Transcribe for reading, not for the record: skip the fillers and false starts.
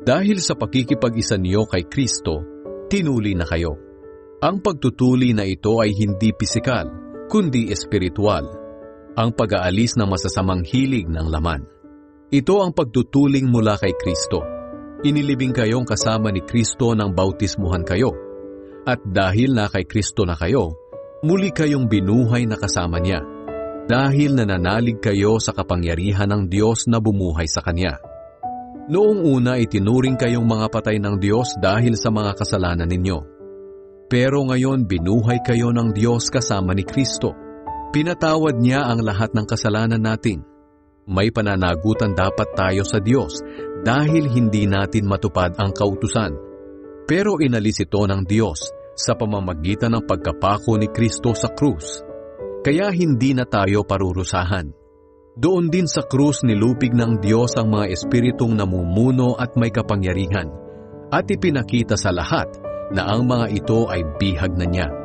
Dahil sa pakikipag-isa niyo kay Kristo, tinuli na kayo. Ang pagtutuli na ito ay hindi pisikal, kundi espiritual. Ang pag-aalis ng masasamang hilig ng laman. Ito ang pagtutuling mula kay Kristo. Inilibing kayong kasama ni Kristo nang bautismuhan kayo. At dahil na kay Kristo na kayo, muli kayong binuhay na kasama niya. Dahil nananalig kayo sa kapangyarihan ng Diyos na bumuhay sa Kanya. Noong una itinuring kayong mga patay ng Diyos dahil sa mga kasalanan ninyo. Pero ngayon binuhay kayo ng Diyos kasama ni Kristo. Pinatawad niya ang lahat ng kasalanan natin. May pananagutan dapat tayo sa Diyos dahil hindi natin matupad ang kautusan. Pero inalis ito ng Diyos sa pamamagitan ng pagkapako ni Kristo sa krus. Kaya hindi na tayo parurusahan. Doon din sa krus nilupig ng Diyos ang mga espiritong namumuno at may kapangyarihan at ipinakita sa lahat na ang mga ito ay bihag na niya.